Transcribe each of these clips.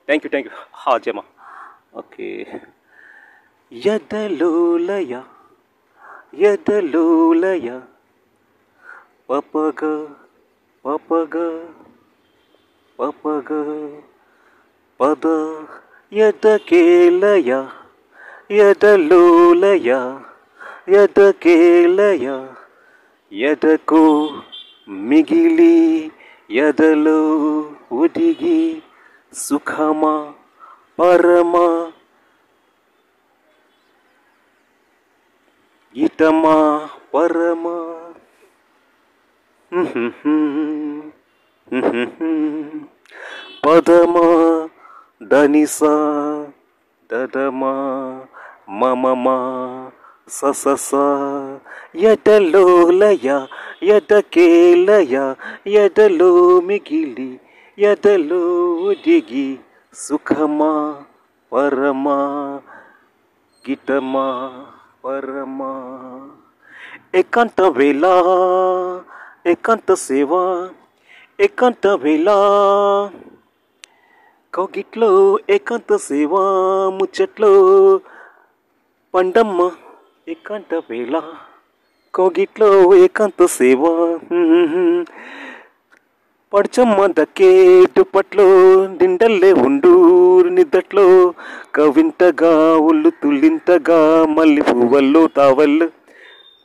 Thank you జయమా. Okay. ఎదలోలయ ఎదలోలయ పపగ పపగ పపగ పద ఎదకేలయ ఎదలోలయ ఎదకేలయ ఎదకు మిగిలి ఎదలో ఒదిగి సుఖమా పరమా ఇతమా పరమా పదమా దనిసా దదమా మమమా ససస ఎదలోలయ ఎదకేలయ ఎదలో మిగిలి ఎదలో ఒదిగి సుఖమా పరమా గిటమా పరమా ఏకాంత వేళ ఏకాంత సేవ ఏకాంత వేళ కౌగిట్లో ఏకాంత సేవ ముచ్చట్లో పండమ్మ ఏకాంత వేళ కౌగిట్లో ఏకాంత సేవ పడ్చమ్మ దక్కే దుప్పట్లో నిండల్లే ఉండు నిద్దట్లో కవింతగా ఒళ్ళు తుల్లింతగా మల్లి పువ్వల్లో తావళ్ళు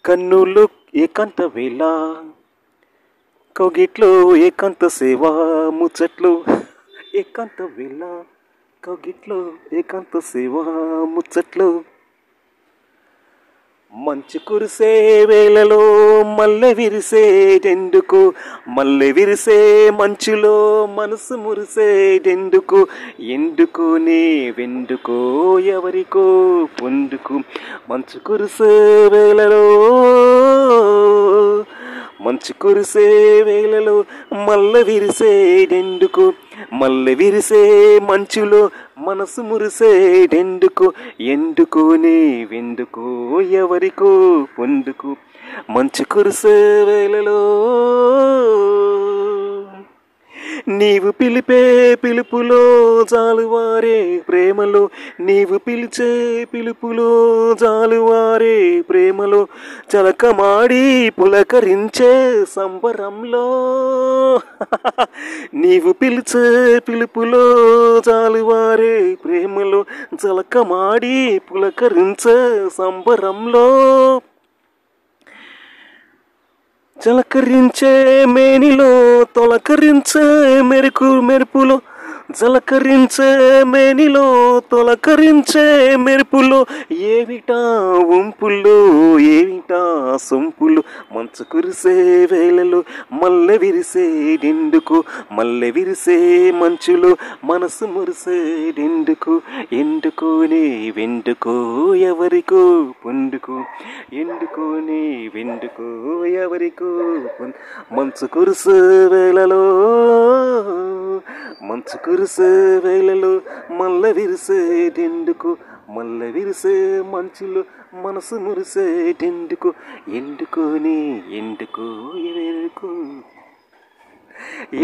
కన్నులు ఏకాంత వేళ కౌగిట్లో ఏకాంత సేవ ముచ్చట్లు ఏకాంత వేళ కౌగిట్లో ఏకాంత సేవ ముచ్చట్లు మంచు కురిసే వేళలో మల్లె విరిసేదెందుకు మల్లె విరిసే మంచులో మనసు మురిసేదెందుకు ఎందుకు నీవెందుకో ఎవరికో పొందుకు మంచు కురిసే వేళలో మంచు కురిసే వేళలో మల్లె విరిసేదెందుకు మల్లె విరిసే మంచులో మనసు మురిసేదెందుకు ఎందుకు నీవెందుకు ఎవరికో పొందుకు మంచు కురిసే వేళలో నీవు పిలిపే పిలుపులో జాలువారే ప్రేమలో నీవు పిలిచే పిలుపులో జాలువారే ప్రేమలో చలకమాడి పులకరించే సంబరంలో నీవు పిలిచే పిలుపులో జాలువారే ప్రేమలో చలకమాడి పులకరించే సంబరంలో జలకరించే మేనిలో తొలకరించే మెరుపులో జలకరించే మేనిలో తొలకరించే మెరుపులో ఏమిటా వంపుల్లో ఏమిటా సొంపులు మంచు కురిసే వేళలో మల్లె విరిసేదెందుకు మల్లె విరిసే మంచులో మనసు మురిసేదెందుకు ఎందుకు నీవెందుకో ఎవరికో పొందుకు ఎందుకు నీవెందుకో ఎవరికో మంచు కురిసే వేళలో మంచు కురిసే వేళలో మల్లె విరిసేదెందుకు మల్లె విరిసే మంచులో మనసు మురిసేదెందుకు ఎందుకు ఎందుకో ఎవరికో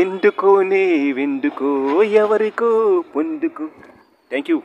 ఎందుకో నీవెందుకో ఎవరికో పొందుకు. Thank you.